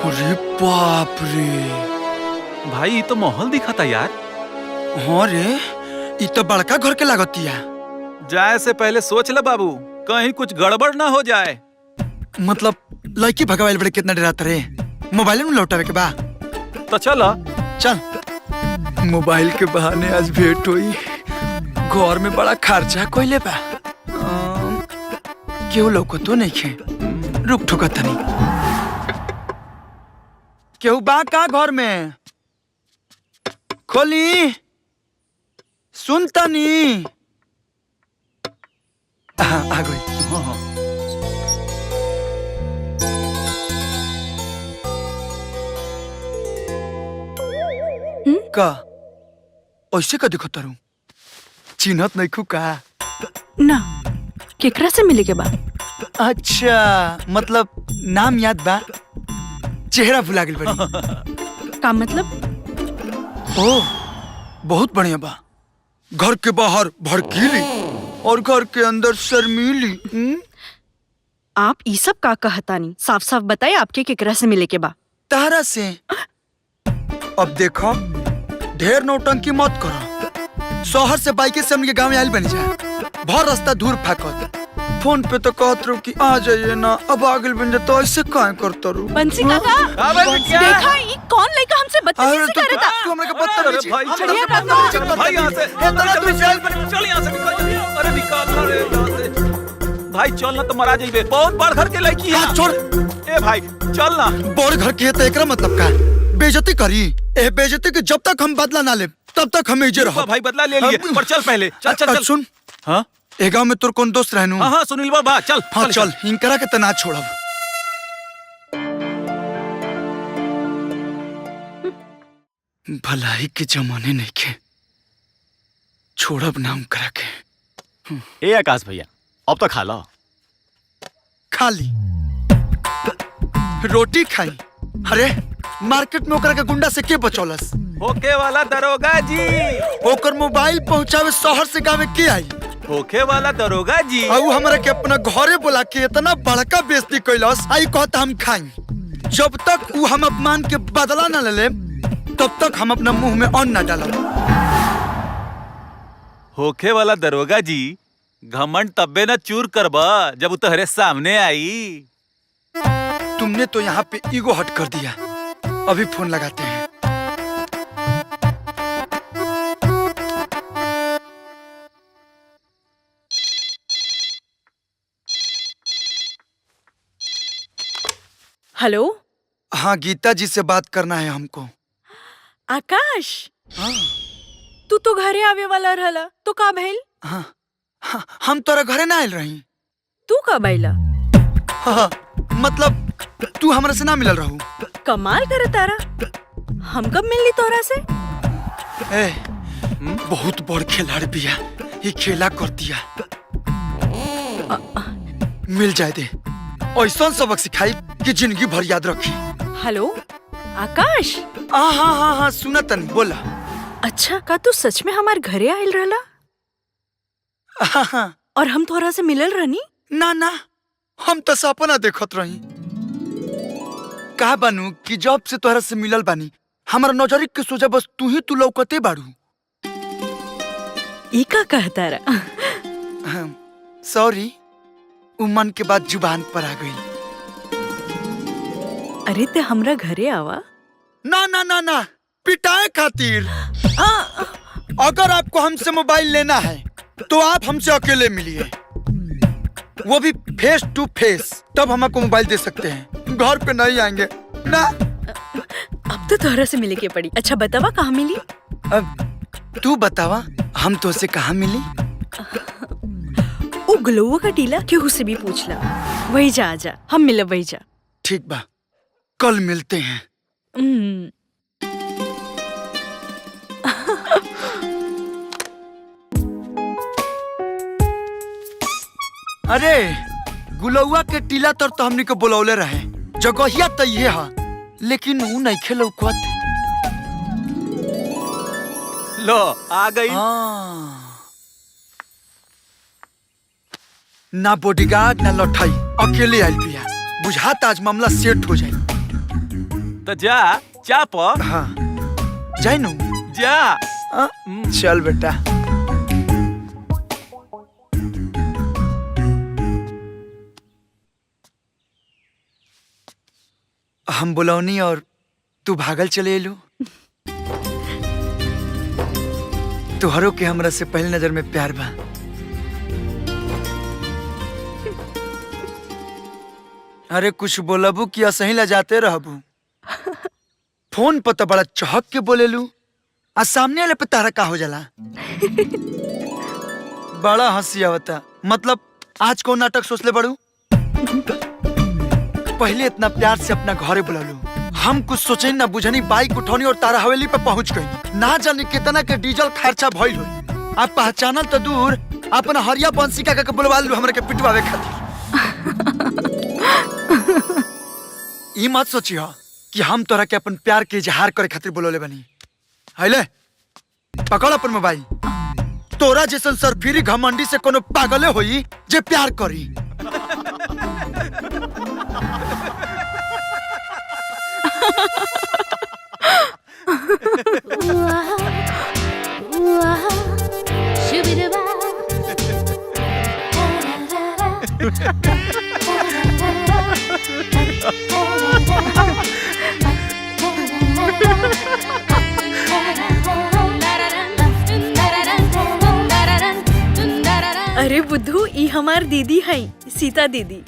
अरे बाप रे। भाई ये तो माहौल दिखा था यार। हाँ रे, ये तो बड़का घर के लागतिया। जाए से पहले सोच ले बाबू, कहीं कुछ गड़बड़ ना हो जाए। मतलब लड़की भगवाइल बड़े कितना डराता रे। मोबाइल में लौटावे के बा। तो चलो चल। मोबाइल के बहाने आज भेंट हुई। घर में बड़ा खर्चा कोइले बा। केहू लौको तो नहीं खे। रुक ठुकत नहीं। केहू बा का घर में? खोली। सुनता नहीं। आ गई। हाँ हाँ। का ऐसे का दिखता रहूं? चिन्हत नहीं खू का? ना, केकरा से मिले के बा? अच्छा, मतलब नाम याद बा, चेहरा भुला गेल बड़ी। का मतलब? ओह, बहुत बढ़िया बा। घर के बाहर भड़कीली और घर के अंदर शर्मीली। आप ई सब का कहतानी? साफ साफ बताए आपके केकरा से मिले के बा? तारा से। अब देखो, ढेर नौटंकी मत करो। शहर से बाइक से हमके गाँव में आयल बनी जा। भर रास्ता दूर फाकत। फोन पे तो कहत रहो कि आ जाइए ना, अब आगे बन जा। तो ऐसे काहे करता रहूं? बंसी काका, देखा ई कौन लड़का हमसे बदतमीजी कर रहा था? तू हमरा के बदतमीजी। भाई हम चल बढ़िया भाई यहाँ से, चल यहाँ से निकल। अरे निकाल रे यहाँ से। भाई चल ना तो मरा जाइबे। बहुत बड़ घर के लड़की है। छोड़। ए भाई चल ना। बड़ घर के तो एकरा मतलब का? बेइज्जती करी। ए बेइज्जती के जब तक हम बदला ना ले तब तक हम इजे रहो। भाई बदला ले लिए, पर चल पहले। चल चल चल। सुन। हाँ ए गाँव में तोर कौन दोस्त रहनु? हाँ सुनील बाबा चल। हाँ चल, इनकरा के तना छोड़ब। भलाई के जमाने नहीं के छोड़ब नाम करा के। ए आकाश भैया, अब तो खा लो। खाली रोटी खाई। अरे मार्केट में ओकरा के गुंडा से के बचौलस? होके वाला दरोगा जी। ओकर मोबाइल पहुंचावे शहर से गाँव में के आई? होके वाला दरोगा जी। और हमरा के अपना घरे बुला के इतना बड़का बेइज्जती कैलस। आई कहता हम खाई। जब तक वो हम अपमान के बदला न ले तब तक हम अपना मुंह में अन्न न डालब। होके वाला दरोगा जी, घमंड तब्बे न चूर करबा जब वो तोहरे सामने आई। तुमने तो यहाँ पे ईगो हट कर दिया। अभी फोन लगाते हैं। हेलो। हाँ, गीता जी से बात करना है हमको। आकाश, हाँ तू तो घरे आवे वाला रहला, तो का भइल? हाँ, हाँ, हम तोरा घरे ना आयल रही। तू का भइला? हाँ, मतलब तू हमरा से ना मिलल रहू। कमाल करे तारा। हम कब मिलली तोरा से? ए, बहुत बड़ खिलाड़ी बिया। ये खेला कर दिया। मिल जाए दे। ऐसा सबक सिखाई कि जिंदगी भर याद रखी। हेलो आकाश। हाँ हाँ हाँ हाँ, सुना तनी, बोला। अच्छा, का तू सच में हमार घरे आयल रहला? हाँ हाँ। और हम तोरा से मिलल रहनी? ना ना, हम तो सपना देखत रही। कहा बानू कि जब से तोहरा से मिलल बानी हमारा नजरिक के सोचा बस तू ही तू लौकते बाड़ू। ई का कहता रहा? सॉरी, उमन के बाद जुबान पर आ गई। अरे ते हमरा घरे आवा। ना ना ना ना, पिटाए खातिर। अगर आपको हमसे मोबाइल लेना है तो आप हमसे अकेले मिलिए, वो भी फेस टू फेस, तब हम आपको मोबाइल दे सकते हैं। घर पे नहीं आएंगे ना। अब तो तोहरा से मिले के पड़ी। अच्छा बतावा कहाँ मिली? अब तू बतावा, हम तो से कहाँ मिली? वो ग्लोवा का टीला केहू से भी पूछ ला। वही जा, आजा, हम मिलब वही जा। ठीक बा, कल मिलते हैं। अरे गुलौआ के टीला तर तो हमनी को बुलौले रहे। जगहिया तो ये हा, लेकिन ऊ नहीं खेलौकत। लो आ गई। ना बॉडीगार्ड ना लठाई, अकेले आयल बिया। बुझाता आज मामला सेट हो जाए। तो जा चाप हाँ जाए नू जा। चल बेटा। हम बुलौनी और तू भागल चले एलू। तुहरो के हमरा से पहली नजर में प्यार बा। अरे कुछ बोलबू कि असही ला जाते रहबू। फोन पर तो बड़ा चहक के बोलेलू आ सामने वाले पे तारा का हो जाला। बड़ा हंसी आवता। मतलब आज कौन नाटक सोच ले बड़ू? पहले इतना प्यार से अपना घरे बुलालू, हम कुछ सोचे ना बुझनी, बाइक उठौनी और तारा हवेली पे पहुंच गई। ना जाने कितना के डीजल खर्चा भइल होई। आप पहचानल तो दूर अपना हरिया बंसी का के बुलवा लू हमरा के पिटवावे खातिर। ई मत सोचियो कि हम तोरा के अपन प्यार के इजहार करे खातिर बुलौले बनी। हैले पकड़ अपन मोबाइल। तोरा जैसन सरफिरी घमंडी से कोनो पागले होई जे प्यार करी। अरे बुद्धू, ई हमार दीदी है, सीता दीदी।